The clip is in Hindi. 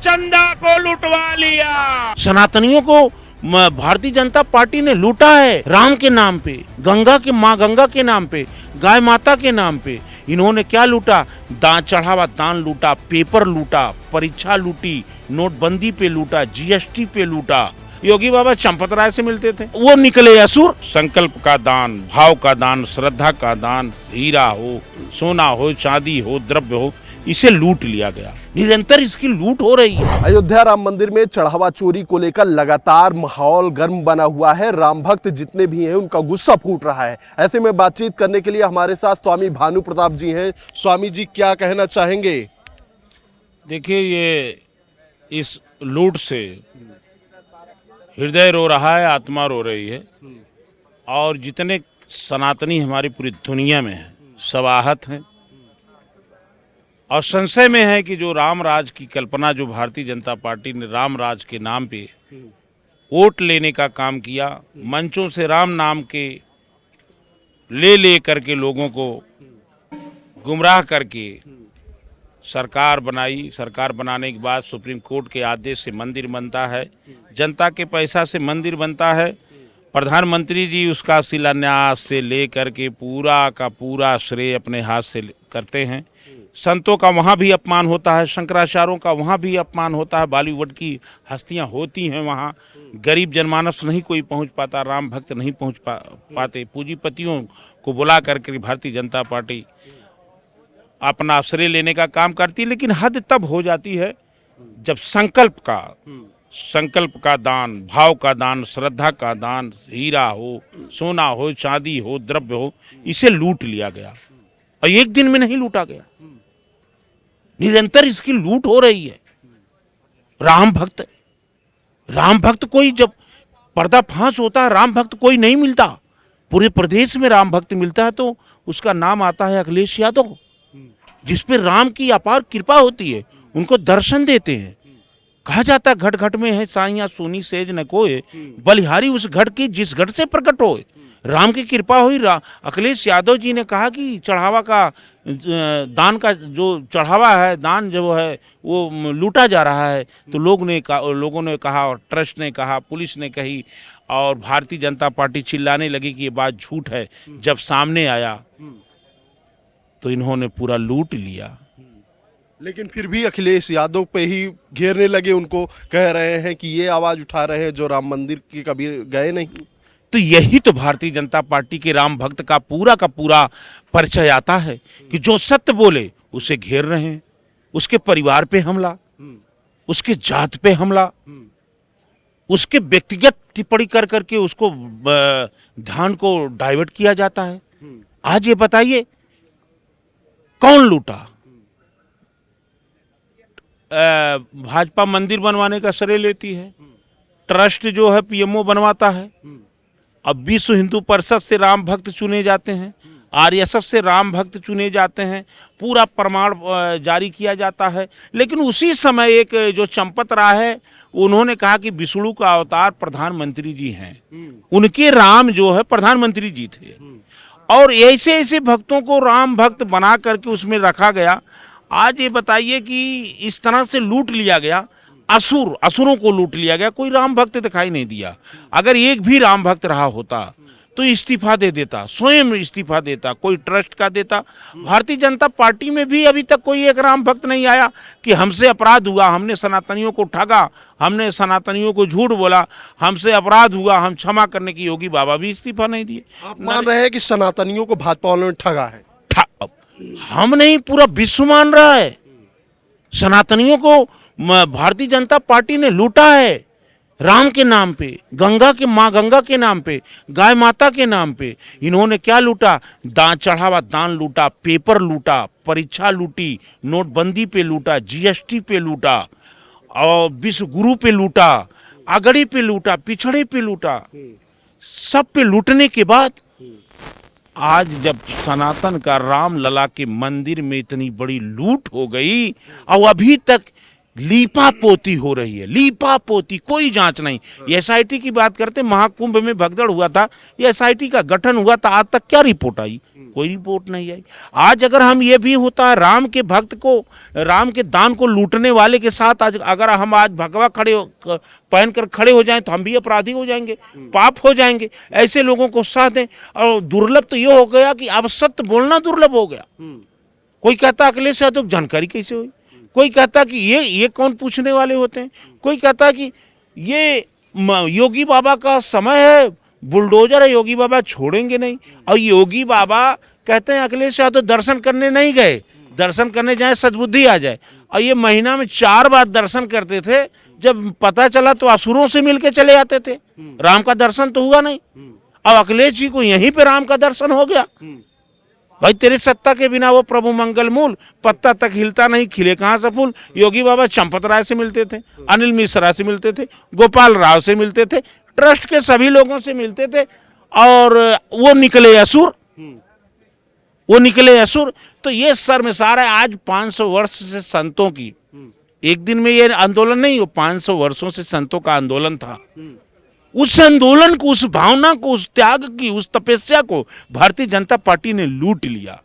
चंदा को लुटवा लिया। सनातनियों को भारतीय जनता पार्टी ने लूटा है राम के नाम पे, गंगा के माँ गंगा के नाम पे, गाय माता के नाम पे। इन्होंने क्या लूटा? दान चढ़ावा दान लूटा, पेपर लूटा, परीक्षा लूटी, नोटबंदी पे लूटा, जीएसटी पे लूटा। योगी बाबा चंपत राय से मिलते थे, वो निकले असुर। संकल्प का दान, भाव का दान, श्रद्धा का दान, हीरा हो, सोना हो, चांदी हो, द्रव्य हो, इसे लूट लिया गया। निरंतर इसकी लूट हो रही है। अयोध्या राम मंदिर में चढ़ावा चोरी को लेकर लगातार माहौल गर्म बना हुआ है। राम भक्त जितने भी हैं उनका गुस्सा फूट रहा है। ऐसे में बातचीत करने के लिए हमारे साथ स्वामी भानु प्रताप जी हैं। स्वामी जी क्या कहना चाहेंगे? देखिए, ये इस लूट से हृदय रो रहा है, आत्मा रो रही है, और जितने सनातनी हमारी पूरी दुनिया में हैं सब आहत हैं और संशय में है कि जो राम राज की कल्पना जो भारतीय जनता पार्टी ने राम राज के नाम पे वोट लेने का काम किया, मंचों से राम नाम के ले करके लोगों को गुमराह करके सरकार बनाई। सरकार बनाने के बाद सुप्रीम कोर्ट के आदेश से मंदिर बनता है, जनता के पैसा से मंदिर बनता है। प्रधानमंत्री जी उसका शिलान्यास से ले करके पूरा का पूरा श्रेय अपने हाथ से करते हैं। संतों का वहाँ भी अपमान होता है, शंकराचार्यों का वहाँ भी अपमान होता है, बॉलीवुड की हस्तियाँ होती हैं वहाँ। गरीब जनमानस नहीं कोई पहुँच पाता, राम भक्त नहीं पहुँच पाते। पूंजीपतियों को बुला करके भारतीय जनता पार्टी अपना आश्रय लेने का काम करती है, लेकिन हद तब हो जाती है जब संकल्प का दान, भाव का दान, श्रद्धा का दान, हीरा हो, सोना हो, चांदी हो, द्रव्य हो, इसे लूट लिया गया। और एक दिन में नहीं लूटा गया, निरंतर इसकी लूट हो रही है। राम भक्त कोई जब पर्दाफाश होता है, राम भक्त कोई नहीं मिलता। पूरे प्रदेश में राम भक्त मिलता है तो उसका नाम आता है अखिलेश यादव, जिस पे राम की अपार कृपा होती है। उनको दर्शन देते हैं। कहा जाता घट घट में है साइया सोनी सेज न कोय, बलिहारी उस घट की जिस घट से प्रकट होए। राम की कृपा हुई। अखिलेश यादव जी ने कहा कि चढ़ावा का दान का जो चढ़ावा है, दान जो है वो लूटा जा रहा है। तो लोगों ने कहा, और ट्रस्ट ने कहा, पुलिस ने कही, और भारतीय जनता पार्टी चिल्लाने लगी कि ये बात झूठ है। जब सामने आया तो इन्होंने पूरा लूट लिया। लेकिन फिर भी अखिलेश यादव पे ही घेरने लगे, उनको कह रहे हैं कि ये आवाज उठा रहे हैं जो राम मंदिर के कभी गए नहीं। तो यही तो भारतीय जनता पार्टी के राम भक्त का पूरा परिचय आता है कि जो सत्य बोले उसे घेर रहे हैं। उसके परिवार पे हमला, उसके जात पे हमला, उसके व्यक्तिगत टिप्पणी कर करके उसको ध्यान को डाइवर्ट किया जाता है। आज ये बताइए कौन लूटा? भाजपा मंदिर बनवाने का श्रेय लेती है, ट्रस्ट जो है पीएमओ बनवाता है। अब विश्व हिंदू परिषद से राम भक्त चुने जाते हैं, आरएसएस से राम भक्त चुने जाते हैं, पूरा प्रमाण जारी किया जाता है। लेकिन उसी समय एक जो चंपत राय है, उन्होंने कहा कि विष्णु का अवतार प्रधानमंत्री जी हैं, उनके राम जो है प्रधानमंत्री जी थे। और ऐसे भक्तों को राम भक्त बना करके उसमें रखा गया। आज ये बताइए कि इस तरह से लूट लिया गया, असुरों को लूट लिया गया। कोई राम भक्त दिखाई नहीं दिया। अगर एक भी राम भक्त रहा होता तो इस्तीफा दे देता, स्वयं इस्तीफा देता, कोई ट्रस्ट का देता। भारतीय जनता पार्टी में भी अभी तक कोई एक राम भक्त नहीं आया कि हमसे अपराध हुआ, हमने सनातनियों को ठगा, हमने सनातनियों को झूठ बोला, हमसे अपराध हुआ, हम क्षमा करने की। योगी बाबा भी इस्तीफा नहीं दिए। आप मान रहे हैं कि सनातनियों को भाजपा वालों ने ठगा है? हम नहीं, पूरा विश्व मान रहा है। सनातनियों को भारतीय जनता पार्टी ने लूटा है राम के नाम पे, गंगा के माँ गंगा के नाम पे, गाय माता के नाम पे। इन्होंने क्या लूटा? दान चढ़ावा दान लूटा, पेपर लूटा, परीक्षा लूटी, नोटबंदी पे लूटा, जीएसटी पे लूटा, और विश्व गुरु पे लूटा, अगड़ी पे लूटा, पिछड़े पे लूटा। सब पे लूटने के बाद आज जब सनातन का राम लला के मंदिर में इतनी बड़ी लूट हो गई और अभी तक लीपा पोती हो रही है, लीपा पोती, कोई जांच नहीं। ये एसआईटी की बात करते, महाकुंभ में भगदड़ हुआ था, ये एसआईटी का गठन हुआ था, आज तक क्या रिपोर्ट आई? कोई रिपोर्ट नहीं आई। आज अगर हम ये भी होता है, राम के भक्त को, राम के दान को लूटने वाले के साथ आज अगर हम आज भगवा पहन कर खड़े हो जाएं तो हम भी अपराधी हो जाएंगे, पाप हो जाएंगे। ऐसे लोगों को साथ दें। और दुर्लभ तो ये हो गया कि अब सत्य बोलना दुर्लभ हो गया। कोई कहता अखिलेश यादव जानकारी कैसे हुई, कोई कहता कि ये कौन पूछने वाले होते हैं, कोई कहता कि ये योगी बाबा का समय है, बुलडोजर है, योगी बाबा छोड़ेंगे नहीं। और योगी बाबा कहते हैं अखिलेश यादव दर्शन करने नहीं गए, दर्शन करने जाए सद्बुद्धि आ जाए। और ये महीना में 4 बार दर्शन करते थे, जब पता चला तो असुरों से मिलके चले आते थे। राम का दर्शन तो हुआ नहीं। अब अखिलेश जी को यहीं पे राम का दर्शन हो गया। भाई तेरी सत्ता के बिना वो प्रभु मंगल मूल, पत्ता तक हिलता नहीं, खिले कहाँ से फूल। योगी बाबा चंपत राय से मिलते थे, अनिल मिश्रा से मिलते थे, गोपाल राव से मिलते थे, ट्रस्ट के सभी लोगों से मिलते थे, और वो निकले असुर, वो निकले असुर। तो ये शर्मसार है। आज 500 वर्ष से संतों की, एक दिन में ये आंदोलन नहीं, वो 500 वर्षों से संतों का आंदोलन था। उस आंदोलन को, उस भावना को, उस त्याग की, उस तपस्या को भारतीय जनता पार्टी ने लूट लिया।